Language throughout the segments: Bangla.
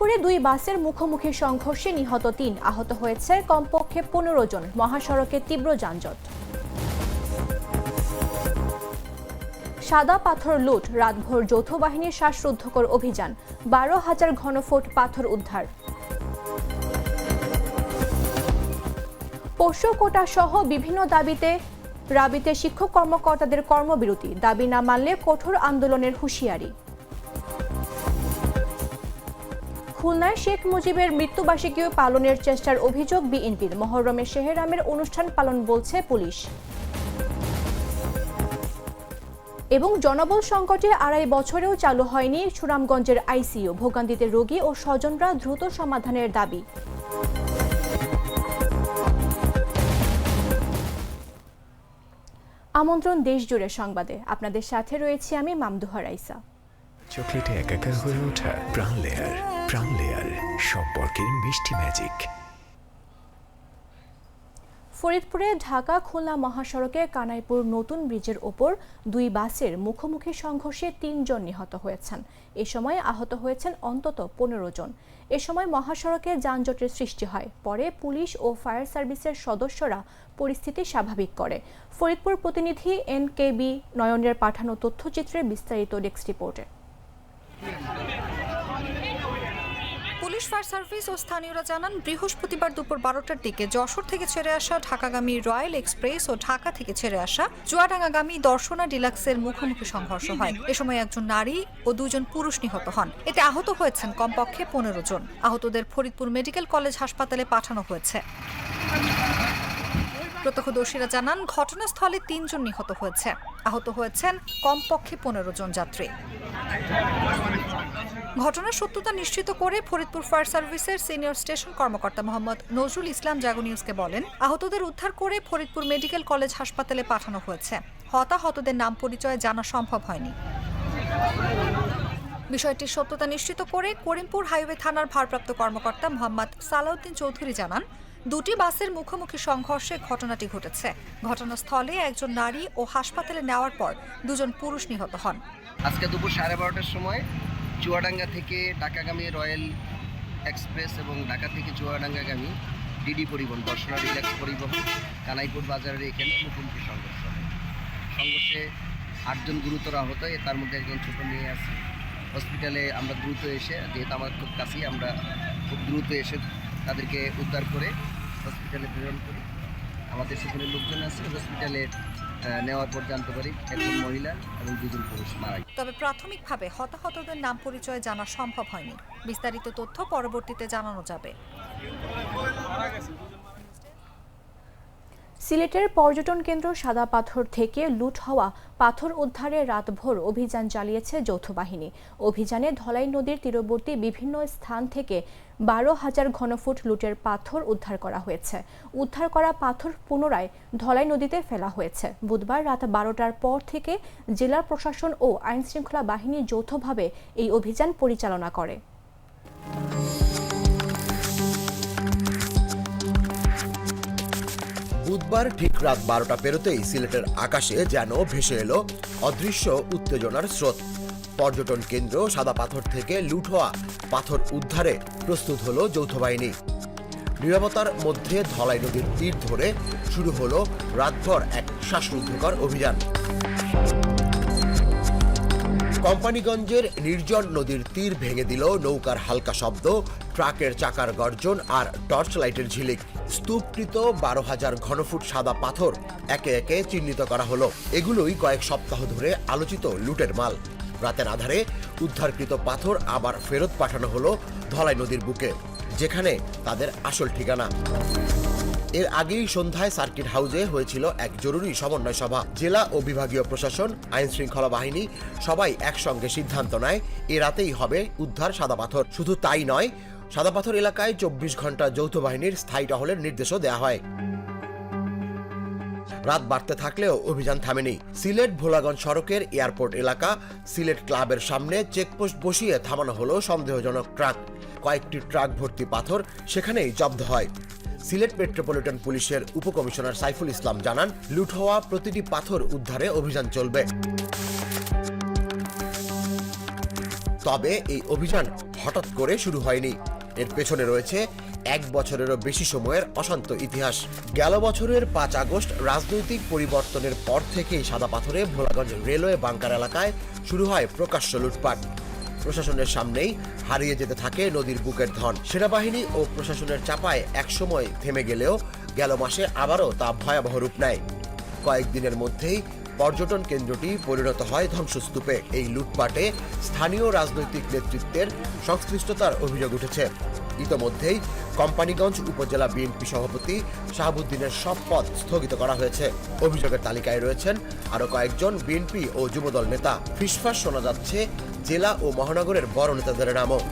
ফরিদপুরে দুই বাসের মুখোমুখি সংঘর্ষে নিহত ৩, আহত হয়েছে কমপক্ষে ১৫ জন। মহাসড়কে তীব্র যানজট। সাদা পাথর লুট, রাতভর যৌথ বাহিনীর শ্বাসরুদ্ধকর অভিযান, ১২,০০০ ঘনফুট পাথর উদ্ধার। পোষ্য কোটা সহ বিভিন্ন দাবিতে শিক্ষক কর্মকর্তাদের কর্মবিরতি, দাবি না মানলে কঠোর আন্দোলনের হুঁশিয়ারি। খুলনায় শেখ মুজিবের মৃত্যুবার্ষিকী পালনের চেষ্টার অভিযোগ বিএনপির, মহরমে শেহরামের অনুষ্ঠান পালন বলছে পুলিশ। এবং জনবল সংকটে ২.৫ বছরেও চালু হয়নি সুনামগঞ্জের আইসিইউ, ভোগান্তিতে রোগী ও স্বজনরা দ্রুত সমাধানের দাবি। আমন্ত্রণ দেশজুড়ে সংবাদে, আপনাদের সাথে রয়েছি আমি মামদুহা রাইসা। চকলেটে একাকার হয়ে ওঠা প্রাণ লেয়ার সম্পর্কের মিষ্টি ম্যাজিক। ফরিদপুরে ঢাকা খুলনা মহাসড়কে কানাইপুর নতুন ব্রিজের ওপর দুই বাসের মুখোমুখি সংঘর্ষে ৩ জন নিহত হয়েছেন। এ সময় আহত হয়েছেন অন্তত ১৫ জন। এ সময় মহাসড়কে যানজটের সৃষ্টি হয়। পরে পুলিশ ও ফায়ার সার্ভিসের সদস্যরা পরিস্থিতি স্বাভাবিক করে। ফরিদপুর প্রতিনিধি NKB নয়নের পাঠানো তথ্যচিত্রে বিস্তারিত ডেস্ক রিপোর্টে। পুলিশ, ফায়ার সার্ভিস ও স্থানীয়রা জানান, বৃহস্পতিবার দুপুর ১২টার দিকে যশোর থেকে ছেড়ে আসা ঢাকাগামী রয়্যাল এক্সপ্রেস ও ঢাকা থেকে ছেড়ে আসা চুয়াডাঙ্গাগামী দর্শনা ডিলাক্সের মুখোমুখি সংঘর্ষ হয়। এ সময় একজন নারী ও ২ জন পুরুষ নিহত হন। এতে আহত হয়েছেন কমপক্ষে ১৫ জন। আহতদের ফরিদপুর মেডিকেল কলেজ হাসপাতালে পাঠানো হয়েছে। প্রত্যক্ষদর্শীরা জানান, ঘটনাস্থলে ৩ জন নিহত হয়েছে। আহত হয়েছেন কমপক্ষে ১৫ জন যাত্রী। ঘটনার সত্যতা নিশ্চিত করে ফরিদপুর ফায়ার সার্ভিসের সিনিয়র স্টেশন কর্মকর্তা মোহাম্মদ নজরুল ইসলাম জাগো নিউজকে বলেন, আহতদের উদ্ধার করে ফরিদপুর মেডিকেল কলেজ হাসপাতালে পাঠানো হয়েছে। হতাহতদের নাম পরিচয় জানা সম্ভব হয়নি। বিষয়টির সত্যতা নিশ্চিত করে করিমপুর হাইওয়ে থানার ভারপ্রাপ্ত কর্মকর্তা মোহাম্মদ সালাউদ্দিন চৌধুরী জানান, দুটি বাসের মুখোমুখি সংঘর্ষে ঘটনাটি ঘটেছে। ঘটনাস্থলে একজন নারী ও হাসপাতালে নেওয়ার পর ২ জন পুরুষ নিহত হন। আজকে দুপুর 12:30টার সময় চুয়াডাঙ্গা থেকে ঢাকাগামী রয়্যাল এক্সপ্রেস এবং ঢাকা থেকে চুয়াডাঙ্গাগামী ডিডি পরিবহন, দর্শনা ডিলাক্স পরিবহন কানাইপুর বাজারের এখানে মুখোমুখি সংঘর্ষ হয়। সংঘর্ষে ৮ জন গুরুতর আহত, তার মধ্যে একজন ছোট মেয়ে আছে। হসপিটালে আমরা দ্রুত এসে, যেহেতু আমার খুব কাছেই, আমরা খুব দ্রুত এসে তাদেরকে উদ্ধার করে হসপিটালে প্রেরণ করি। আমাদের সেখানে লোকজন আছে, হসপিটালে নেওয়ার পর জানতে পারি একজন মহিলা এবং ২ জন পুরুষ মারা গেছে। তবে প্রাথমিকভাবে হতাহতদের নাম পরিচয় জানা সম্ভব হয়নি। বিস্তারিত তথ্য পরবর্তীতে জানানো যাবে। সিলেটের পর্যটন কেন্দ্র সাদা পাথর থেকে লুট হওয়া পাথর উদ্ধারে রাতভর অভিযান চালিয়েছে যৌথ বাহিনী। অভিযানে ধলাই নদীর তীরবর্তী বিভিন্ন স্থান থেকে ১২,০০০ ঘনফুট লুটের পাথর উদ্ধার করা হয়েছে। উদ্ধার করা পাথর পুনরায় ধলাই নদীতে ফেলা হয়েছে। বুধবার রাত ১২টার পর থেকে জেলা প্রশাসন ও আইনশৃঙ্খলা বাহিনী যৌথভাবে এই অভিযান পরিচালনা করে। বুধবার ঠিক রাত ১২টা পেরোতেই সিলেটের আকাশে যেন ভেসে এলো অদৃশ্য উত্তেজনার স্রোত। পর্যটন কেন্দ্র সাদা পাথর থেকে লুট হওয়া পাথর উদ্ধারে প্রস্তুত হলো যৌথ বাহিনী। নীরবতার মধ্যে ধলাই নদীর তীর ধরে শুরু হলো রাতভর এক শ্বাসরুদ্ধকর অভিযান। কোম্পানিগঞ্জের নির্জন নদীর তীর ভেঙে দিল নৌকার হালকা শব্দ, ট্রাকের চাকার গর্জন আর টর্চ লাইটের ঝিলিক। স্তূপকৃত ১২,০০০ ঘনফুট সাদা পাথর একে একে চিহ্নিত করা হলো। এগুলোই কয়েক সপ্তাহ ধরে আলোচিত লুটের মাল। রাতের আধারে উদ্ধারকৃত পাথর আবার ফেরত পাঠানো হলো ধলাই নদীর বুকে, যেখানে তাদের আসল ঠিকানা। এর আগেই সন্ধ্যায় সার্কিট হাউসে হয়েছিল এক জরুরি সমন্বয় সভা। জেলা ও বিভাগীয় প্রশাসন, আইন শৃঙ্খলা বাহিনী সবাই একসঙ্গে সিদ্ধান্ত নেয় এ রাতেই হবে উদ্ধার সাদা পাথর। শুধু তাই নয়, সাদা পাথর এলাকায় ২৪ ঘন্টা যৌথ বাহিনীর স্থায়ী টহলের নির্দেশও দেওয়া হয়। রাত বাড়তে থাকলেও অভিযান থামেনি। সিলেট ভোলাগঞ্জ সড়কের এয়ারপোর্ট এলাকা সিলেট ক্লাবের সামনে চেকপোস্ট বসিয়ে থামানো হলো সন্দেহজনক ট্রাক। কয়েকটি ট্রাক ভর্তি পাথর সেখানেই জব্দ হয়। সিলেট মেট্রোপলিটন পুলিশের উপকমিশনার সাইফুল ইসলাম জানান, লুট হওয়া প্রতিটি পাথর উদ্ধারে অভিযান চলবে। তবে এই অভিযান হঠাৎ করে শুরু হয়নি। এর পেছনে রয়েছে 1 বছরেরও বেশি সময়ের অশান্ত ইতিহাস। গেল বছরের 5 আগস্ট রাজনৈতিক পরিবর্তনের পর থেকেই সাদা পাথরে ভোলাগঞ্জ রেলওয়ে বাংকার এলাকায় শুরু হয় প্রকাশ্য লুটপাট। প্রশাসনের সামনেই হারিয়ে যেতে থাকে নদীর বুকের ধন। সেনাবাহিনী ও প্রশাসনের চাপায় একসময় থেমে গেলেও গেল মাসে আবারও তা ভয়াবহ রূপ নেয়। কয়েকদিনের মধ্যেই পর্যটন কেন্দ্রটি পরিণত হয় ধ্বংসস্তূপে। এই লুটপাটে স্থানীয় রাজনৈতিক নেতৃত্বের সংশ্লিষ্টতার অভিযোগ উঠেছে। ইতোমধ্যেই কোম্পানীগঞ্জ উপজেলা বিএনপি সভাপতি শাহাবুদ্দিনের সব পদ স্থগিত করা হয়েছে। অভিযোগের তালিকায় রয়েছেন আরও কয়েকজন বিএনপি ও যুবদল নেতা। ফিসফাস শোনা যাচ্ছে জেলা ও মহানগরের বড় নেতাদের নামও।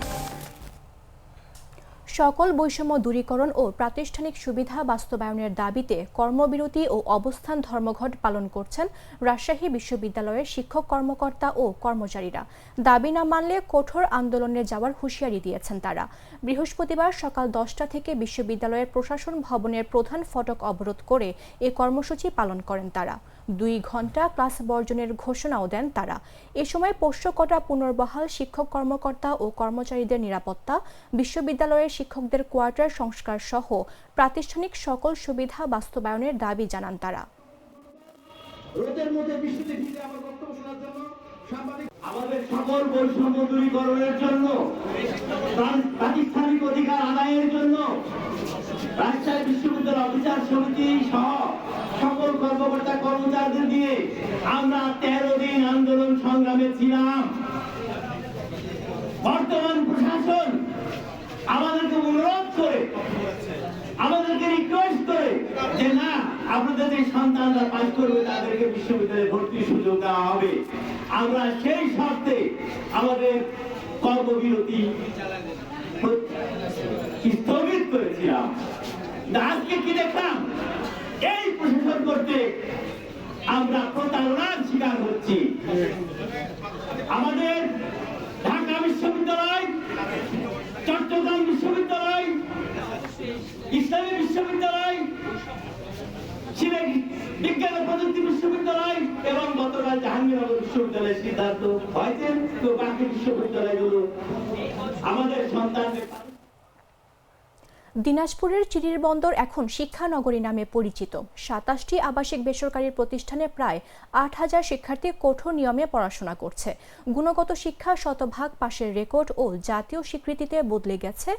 সকল বৈষম্য দূরীকরণ ও প্রাতিষ্ঠানিক সুবিধা বাস্তবায়নের দাবিতে কর্মবিরতি ও অবস্থান ধর্মঘট পালন করছেন রাজশাহী বিশ্ববিদ্যালয়ের শিক্ষক কর্মকর্তা ও কর্মচারীরা। দাবি না মানলে কঠোর আন্দোলনে যাওয়ার হুঁশিয়ারি দিয়েছেন তারা। বৃহস্পতিবার সকাল 10টা থেকে বিশ্ববিদ্যালয়ের প্রশাসন ভবনের প্রধান ফটক অবরোধ করে এ কর্মসূচি পালন করেন তারা। 2 ঘণ্টা ক্লাস বর্জনের ঘোষণাও দেন তারা। এ সময় পোষ্যকটা পুনর্বহাল, শিক্ষক কর্মকর্তা ও কর্মচারীদের নিরাপত্তা, বিশ্ববিদ্যালয়ের শিক্ষকদের কোয়ার্টার সংস্কার সহ প্রাতিষ্ঠানিক সকল সুবিধা বাস্তবায়নের দাবি জানান তারা। আমাদের সকল বৈষম্য দূরীকরণের জন্য, প্রাতিষ্ঠানিক অধিকার আদায়ের জন্য রাজশাহী বিশ্ববিদ্যালয় অফিসার সমিতি সহ সকল কর্মকর্তা কর্মচারীদের নিয়ে আমরা 13 দিন আন্দোলন সংগ্রামে ছিলাম। বর্তমান প্রশাসন আমাদেরকে অনুরোধ করে, আমাদেরকে রিকোয়েস্ট করে যে না, আপনাদের যে সন্তানরা পাস করবে তাদেরকে বিশ্ববিদ্যালয়ে ভর্তির সুযোগ দেওয়া হবে। আমরা সেই শর্তে আমাদের কর্মবিরতি স্থগিত করেছিলাম। আজকে কি দেখলাম, এই প্রশাসন করতে আমরা প্রতারণার শিকার হচ্ছি। আমাদের ঢাকা বিশ্ববিদ্যালয়, চট্টগ্রাম বিশ্ববিদ্যালয়, ইসলামী বিশ্ববিদ্যালয়, সিলেট বিজ্ঞান ও প্রযুক্তি বিশ্ববিদ্যালয় এবং গতকাল জাহাঙ্গীরনগর বিশ্ববিদ্যালয়ের সিদ্ধান্ত হয়েছে, তো বাকি বিশ্ববিদ্যালয়গুলো আমাদের সন্তানদের। দিনাজপুরের চিরির বন্দর এখন শিক্ষানগরী নামে পরিচিত। 27টি আবাসিক বেসরকারি প্রতিষ্ঠানে প্রায় 8,000 শিক্ষার্থী কঠোর নিয়মে পড়াশোনা করছে। গুণগত শিক্ষা শতভাগ পাশের রেকর্ড ও জাতীয় স্বীকৃতিতে বদলে গেছে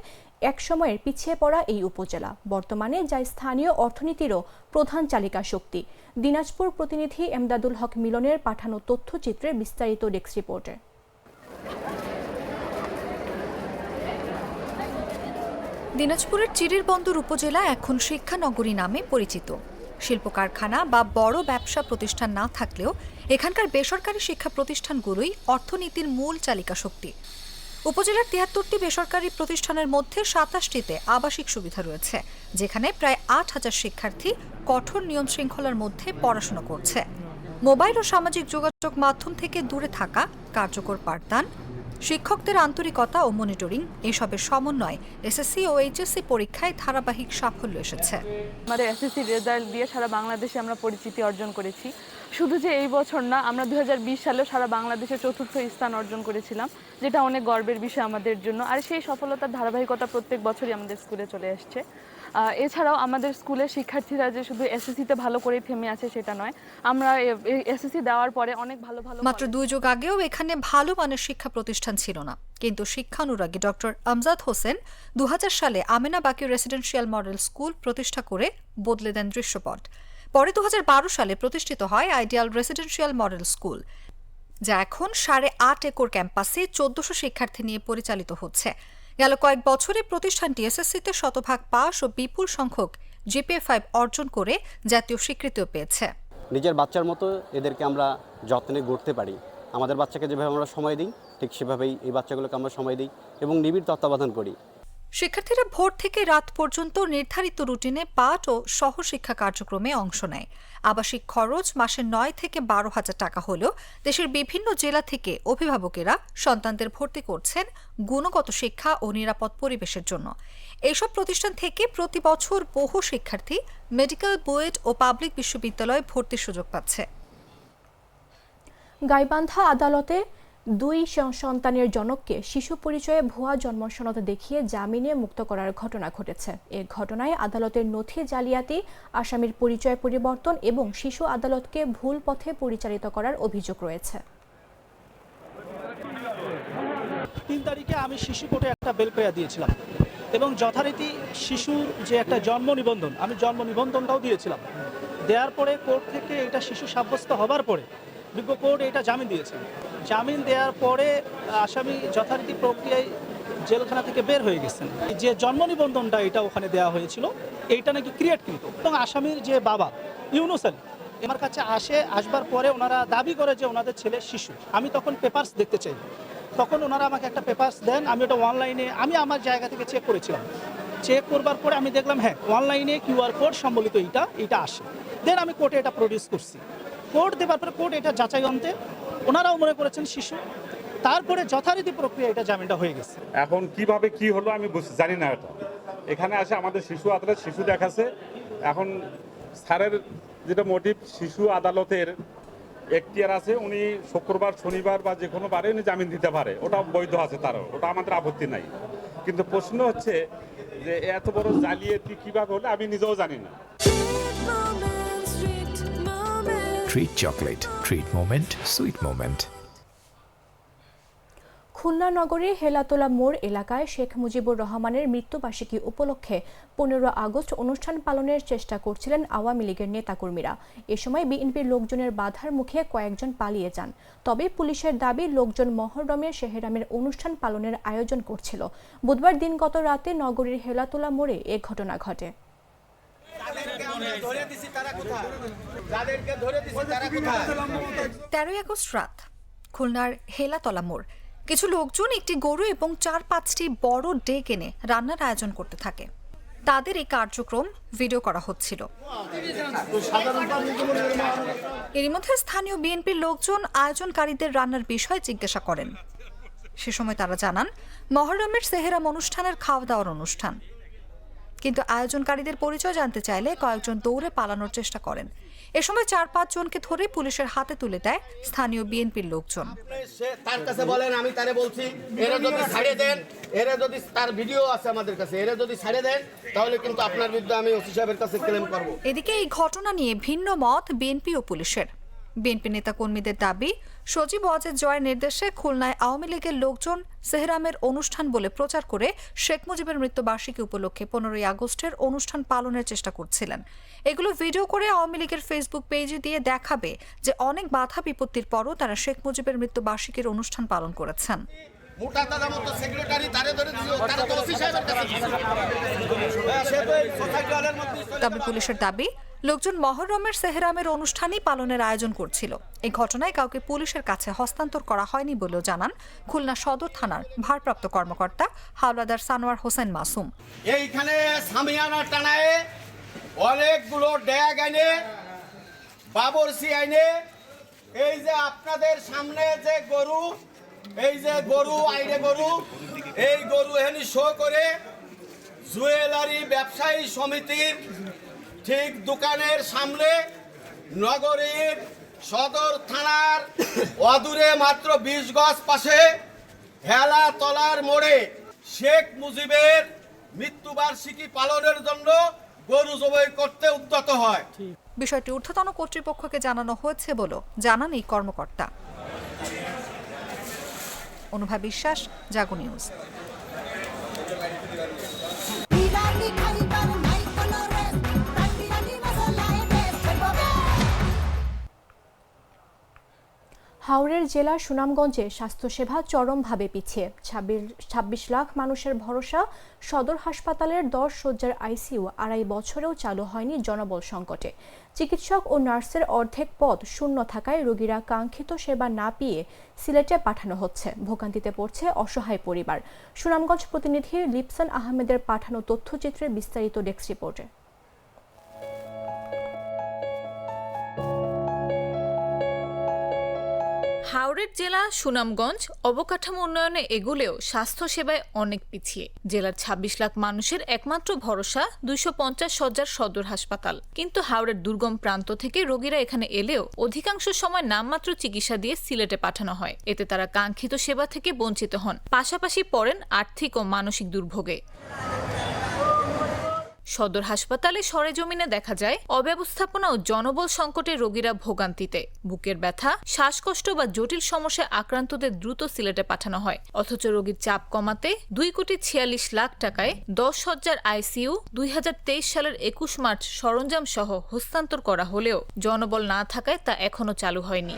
একসময়ের পিছিয়ে পড়া এই উপজেলা। বর্তমানে যা স্থানীয় অর্থনীতিরও প্রধান চালিকা শক্তি। দিনাজপুর প্রতিনিধি এমদাদুল হক মিলনের পাঠানো তথ্যচিত্রের বিস্তারিত ডেস্ক রিপোর্টে। দিনাজপুরের চিরির বন্দর উপজেলা এখন শিক্ষানগরী নামে পরিচিত। শিল্প কারখানা বা বড় ব্যবসা প্রতিষ্ঠান না থাকলেও এখানকার বেসরকারি শিক্ষা প্রতিষ্ঠানগুলোই অর্থনীতির মূল চালিকা শক্তি। উপজেলার 73টি বেসরকারি প্রতিষ্ঠানের মধ্যে 27টিতে আবাসিক সুবিধা রয়েছে, যেখানে প্রায় 8,000 শিক্ষার্থী কঠোর নিয়ম শৃঙ্খলার মধ্যে পড়াশোনা করছে। মোবাইল ও সামাজিক যোগাযোগ মাধ্যম থেকে দূরে থাকা, কার্যকর পাঠদান, শিক্ষকদের আন্তরিকতা ও মনিটরিং এসবের সমন্বয় এসএসসি ও এইচএসসি পরীক্ষায় ধারাবাহিক সাফল্য এসেছে। আমাদের এসএসসি রেজাল্ট দিয়ে সারা বাংলাদেশে আমরা পরিচিতি অর্জন করেছি। শুধু যে এই বছর না, আমরা 2020 সালেও সারা বাংলাদেশে 4র্থ স্থান অর্জন করেছিলাম, যেটা অনেক গর্বের বিষয় আমাদের জন্য। আর সেই সফলতার ধারাবাহিকতা প্রত্যেক বছরই আমাদের স্কুলে চলে আসছে। এছাড়াও আমাদের স্কুলের শিক্ষার্থীরা যে শুধু এসএসসিতে ভালো করে থেমে আছে সেটা নয়, আমরা এসএসসি দেওয়ার পরে অনেক ভালো মাত্র 2 যুগ আগেও এখানে ভালো মানের শিক্ষা প্রতিষ্ঠান ছিল না, কিন্তু শিক্ষানুরাগী ডক্টর আমজাদ হোসেন 2000 সালে আমেনা বাকি রেসিডেন্সিয়াল মডেল স্কুল প্রতিষ্ঠা করে বদলে দেন দৃশ্যপট। পরে 2012 সালে প্রতিষ্ঠিত হয় আইডিয়াল রেসিডেন্সিয়াল মডেল স্কুল, যা এখন 8.5 একর ক্যাম্পাসে 1400 শিক্ষার্থী নিয়ে পরিচালিত হচ্ছে। গেল কয়েক বছরে প্রতিষ্ঠানটি এসএসসিতে শতভাগ পাস ও বিপুল সংখ্যক জিপিএ 5 অর্জন করে জাতীয় স্বীকৃতিও পেয়েছে। নিজের বাচ্চার মতো এদেরকে আমরা যত্নে গড়তে পারি। আমাদের বাচ্চাকে যেভাবে আমরা সময় দিই, ঠিক সেভাবেই এই বাচ্চাগুলোকে আমরা সময় দিই এবং নিবিড় তত্ত্বাবধান করি। শিক্ষার্থীরা ভোর থেকে রাত পর্যন্ত নির্ধারিত রুটিনে পাঠ ও সহশিক্ষা কার্যক্রমে অংশ নেয়। আবাসিক খরচ মাসে 9 থেকে 12,000 টাকা হলেও দেশের বিভিন্ন জেলা থেকে অভিভাবকেরা সন্তানদের ভর্তি করছেন গুণগত শিক্ষা ও নিরাপদ পরিবেশের জন্য। এইসব প্রতিষ্ঠান থেকে প্রতি বছর বহু শিক্ষার্থী মেডিকেল, বুয়েট ও পাবলিক বিশ্ববিদ্যালয়ে ভর্তির সুযোগ পাচ্ছে। গাইবান্ধা আদালতে দুই সন্তানের জনককে শিশু পরিচয়ে ভুয়া জন্ম সনদ দেখিয়ে জামিনে মুক্ত করার ঘটনা ঘটেছে। এ ঘটনায় আদালতের নথি জালিয়াতি, আসামির পরিচয় পরিবর্তন এবং শিশু আদালতকে ভুল পথে পরিচালিত করার অভিযোগ রয়েছে। 3 তারিখে আমি শিশু কোর্টে একটা বেল পেয়া দিয়েছিলাম এবং যথারীতি শিশুর যে একটা জন্ম নিবন্ধন, আমি জন্ম নিবন্ধনটাও দিয়েছিলাম। দেওয়ার পরে কোর্ট থেকে এটা শিশু সাব্যস্ত হবার পরে বিজ্ঞ কোর্ট এটা জামিন দিয়েছে। জামিন দেওয়ার পরে আসামি যথারীতি প্রক্রিয়ায় জেলখানা থেকে বের হয়ে গেছেন। যে জন্ম নিবন্ধনটা এটা ওখানে দেওয়া হয়েছিল এইটা নাকি ক্রিয়েটকৃত এবং আসামির যে বাবা ইউনুস আলী আমার কাছে আসবার পরে ওনারা দাবি করে যে ওনাদের ছেলে শিশু। আমি তখন পেপারস দেখতে চাই, তখন ওনারা আমাকে একটা পেপারস দেন। আমি ওটা অনলাইনে আমি আমার জায়গা থেকে চেক করেছিলাম। চেক করবার পরে আমি দেখলাম হ্যাঁ অনলাইনে QR কোড সম্বলিত এটা আসে। দেন আমি কোর্টে এটা প্রডিউস করছি। কোর্ট দেওয়ার পরে কোর্ট এটা যাচাই অন্তে ওনারাও মনে করেছেন শিশু। তারপরে যথারীতি প্রক্রিয়া এটা জামিনটা হয়ে গেছে। এখন কিভাবে কি হলো আমি জানি না। এটা এখানে আসে আমাদের শিশু আদালত শিশু দেখাছে। এখন স্যারের যেটা মোটিভ, শিশু আদালতের এখতিয়ার আছে, উনি শুক্রবার শনিবার বা যে কোনো বারে উনি জামিন দিতে পারে, ওটা বৈধ আছে তারও, ওটা আমাদের আপত্তি নাই। কিন্তু প্রশ্ন হচ্ছে যে এত বড় জালিয়াতি কিভাবে হলো আমি নিজেও জানি না। Treat chocolate, treat moment, sweet moment. Khulna নগরীর হেলাতোলা মোড় এলাকায় শেখ মুজিবুর রহমানের মৃত্যুবার্ষিকী উপলক্ষে 15 আগস্ট অনুষ্ঠান পালনের চেষ্টা করছিলেন আওয়ামী লীগের নেতাকর্মীরা। এ সময় বিএনপির লোকজনের বাধার মুখে কয়েকজন পালিয়ে যান। তবে পুলিশের দাবি লোকজন মহররমের সেহরামের অনুষ্ঠান পালনের আয়োজন করছিল। বুধবার দিনগত রাতে নগরীর হেলাতোলা মোড়ে এ ঘটনা ঘটে। 13 আগস্ট রাত খুলনার হেলাতলা মোড়। কিছু লোকজন একটি গরু এবং 4-5টি বড় ডেক এনে রান্নার আয়োজন করতে থাকে। তাদের এই কার্যক্রম ভিডিও করা হচ্ছিল। এর মধ্যে স্থানীয় বিএনপির লোকজন আয়োজনকারীদের রান্নার বিষয়ে জিজ্ঞাসা করেন। সে সময় তারা জানান মহররমের সেহরাম অনুষ্ঠানের খাওয়া দাওয়ার অনুষ্ঠান। কিন্তু আয়োজনকারীদের পরিচয় জানতে চাইলে কয়েকজন দৌড়ে পালানোর চেষ্টা করেন। এ সময় 4-5 জনকে ধরে পুলিশের হাতে তুলে দেয় স্থানীয় বিএনপির লোকজন। তার কাছে বলেন, আমি তারে বলছি এরা যদি ছাড়িয়ে দেন, এরা যদি তার ভিডিও আছে আমাদের কাছে, এরা যদি ছাড়িয়ে দেন তাহলে কিন্তু আপনার বিরুদ্ধে আমি ওসি সাহেবের কাছে ক্লেম করব। এদিকে এই ঘটনা নিয়ে ভিন্ন মত বিএনপি ও পুলিশের। বিএনপি নেতা কর্মীদের দাবি সজীব ওয়াজেদ জয়ের নির্দেশে খুলনায় আওয়ামী লীগের লোকজন সেহরামের অনুষ্ঠান বলে প্রচার করে শেখ মুজিবের মৃত্যুবার্ষিকী উপলক্ষে 15 আগস্টের অনুষ্ঠান পালনের চেষ্টা করছিলেন। এগুলো ভিডিও করে আওয়ামী লীগের ফেসবুক পেজে দিয়ে দেখাবে যে অনেক বাধা বিপত্তির পরও তারা শেখ মুজিবের মৃত্যুবার্ষিকীর অনুষ্ঠান পালন করেছেন। তবে পুলিশের দাবি লোকজন মহররমের সেহরামের অনুষ্ঠানই পালনের আয়োজন করছিল। এই ঘটনায় কাউকে পুলিশের কাছে হস্তান্তর করা হয়নি বলেও জানান খুলনা সদর থানার ভারপ্রাপ্ত কর্মকর্তা হাওলাদার সানোয়ার হোসেন মাসুম। এইখানে সামিয়ানা টানায় অনেকগুলো ড্যাগ আইনে বাবরসি আইনে এই যে আপনাদের সামনে যে গরু, এই যে গরু আইনে গরু, এই গরু এখানে শো করে জুয়েলারি ব্যবসায়ী সমিতির ঠিক দোকানের সামনে নগরীর সদর থানার অদূরে মাত্র 20 গজ পাশে হেলাতলার মোড়ে শেখ মুজিবের মৃত্যুবার্ষিকী পালনের জন্য গরু জবাই করতে উদ্যত হয়। বিষয়টি ঊর্ধ্বতন কর্তৃপক্ষকে জানানো হয়েছে বলে জানান এই কর্মকর্তা। অনুভা বিশ্বাস, জাগো নিউজ। হাওড়ের জেলা সুনামগঞ্জে স্বাস্থ্যসেবা চরমভাবে পিছিয়ে। 26 লাখ মানুষের ভরসা সদর হাসপাতালের 10 শয্যার আইসিইউ 2.5 বছরেও চালু হয়নি জনবল সংকটে। চিকিৎসক ও নার্সের অর্ধেক পদ শূন্য থাকায় রোগীরা কাঙ্ক্ষিত সেবা না পেয়ে সিলেটে পাঠানো হচ্ছে। ভোগান্তিতে পড়ছে অসহায় পরিবার। সুনামগঞ্জ প্রতিনিধি লিপসান আহমেদের পাঠানো তথ্যচিত্রের বিস্তারিত ডেস্ক রিপোর্টে। হাওড়ের জেলা সুনামগঞ্জ অবকাঠামো উন্নয়নে এগুলেও স্বাস্থ্যসেবায় অনেক পিছিয়ে। জেলার ২৬ লাখ মানুষের একমাত্র ভরসা ২৫০ শয্যার সদর হাসপাতাল। কিন্তু হাওড়ের দুর্গম প্রান্ত থেকে রোগীরা এখানে এলেও অধিকাংশ সময় নামমাত্র চিকিৎসা দিয়ে সিলেটে পাঠানো হয়। এতে তারা কাঙ্ক্ষিত সেবা থেকে বঞ্চিত হন, পাশাপাশি পড়েন আর্থিক ও মানসিক দুর্ভোগে। সদর হাসপাতালে সরেজমিনে দেখা যায় অব্যবস্থাপনা ও জনবল সংকটে রোগীরা ভোগান্তিতে। বুকের ব্যথা, শ্বাসকষ্ট বা জটিল সমস্যায় আক্রান্তদের দ্রুত সিলেটে পাঠানো হয়। অথচ রোগীর চাপ কমাতে 2,46,00,000 টাকায় 10 শয্যার আইসিইউ 2023 সালের 21 মার্চ সরঞ্জাম সহ হস্তান্তর করা হলেও জনবল না থাকায় তা এখনো চালু হয়নি।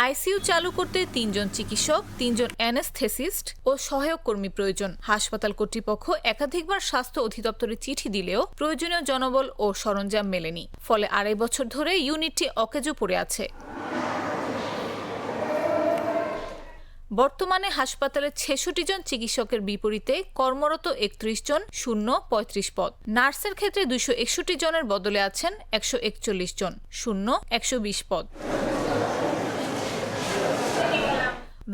আইসিইউ চালু করতে 3 জন চিকিৎসক, 3 জন অ্যানেস্থেসিস্ট ও সহায়ক কর্মী প্রয়োজন। হাসপাতাল কর্তৃপক্ষ একাধিকবার স্বাস্থ্য অধিদপ্তরে চিঠি দিলেও প্রয়োজনীয় জনবল ও সরঞ্জাম মেলেনি। ফলে 2.5 বছর ধরে ইউনিটটি অকেজো পড়ে আছে। বর্তমানে হাসপাতালে 66 জন চিকিৎসকের বিপরীতে কর্মরত 31 জন, শূন্য 35 পদ। নার্সের ক্ষেত্রে 261 জনের বদলে আছেন 141 জন, শূন্য 120 পদ।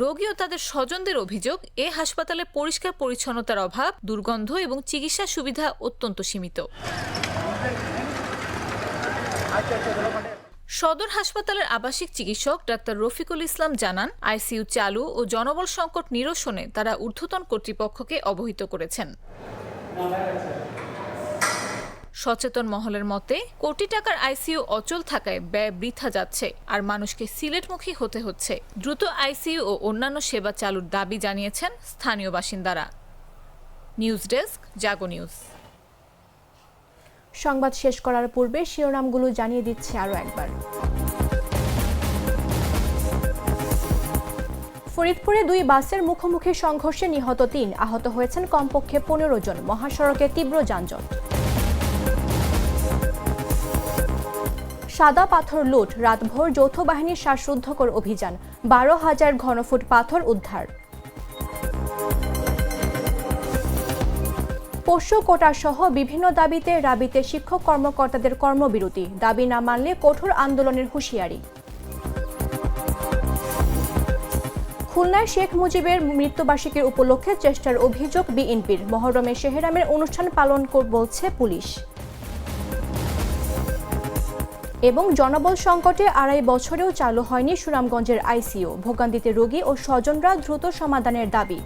রোগী ও তাদের স্বজনদের অভিযোগ, এ হাসপাতালে পরিষ্কার পরিচ্ছন্নতার অভাব, দুর্গন্ধ এবং চিকিৎসা সুবিধা অত্যন্ত সীমিত। সদর হাসপাতালের আবাসিক চিকিৎসক ডাক্তার রফিকুল ইসলাম জানান, আইসিইউ চালু ও জনবল সংকট নিরসনে তারা ঊর্ধ্বতন কর্তৃপক্ষকে অবহিত করেছেন। সচেতন মহলের মতে, কোটি টাকার আইসিইউ অচল থাকায় ব্যয় বৃথা যাচ্ছে আর মানুষকে সিলেটমুখী হতে হচ্ছে। দ্রুত আইসিইউ ও অন্যান্য সেবা চালুর দাবি জানিয়েছেন স্থানীয় বাসিন্দারা। নিউজ ডেস্ক, জাগো নিউজ। সংবাদ শেষ করার পূর্বে শিরোনামগুলো জানিয়ে দিচ্ছে আরও একবার। ফরিদপুরে 2 বাসের মুখোমুখি সংঘর্ষে নিহত 3, আহত হয়েছেন কমপক্ষে 15 জন। মহাসড়কে তীব্র যানজট। সাদা পাথর লুট, রাতভর যৌথ বাহিনীর শ্বাসরুদ্ধকর অভিযান, 12,000 ঘনফুট পাথর উদ্ধার। পোষ্য কোটা সহ বিভিন্ন দাবিতে রাবিতে শিক্ষক কর্মকর্তাদের কর্মবিরতি, দাবি না মানলে কঠোর আন্দোলনের হুঁশিয়ারি। খুলনায় শেখ মুজিবের মৃত্যুবার্ষিকীর উপলক্ষে চেষ্টার অভিযোগ বিএনপির, মহরমে শেহরামের অনুষ্ঠান পালন বলছে পুলিশ। এবং জনবল সংকটে 2.5 বছরেও চালু হয়নি সুনামগঞ্জের আইসিইউ, ভোগান্তিতে রোগী ও স্বজনরা দ্রুত সমাধানের দাবি।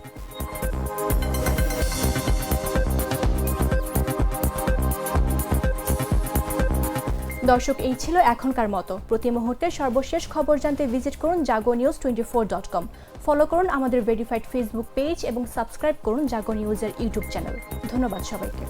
দর্শক, এই ছিল এখনকার মতো। প্রতি মুহূর্তে সর্বশেষ খবর জানতে ভিজিট করুন jagonews24.com। ফলো করুন আমাদের ভেরিফাইড ফেসবুক পেজ এবং সাবস্ক্রাইব করুন জাগো নিউজের ইউটিউব চ্যানেল। ধন্যবাদ সবাইকে।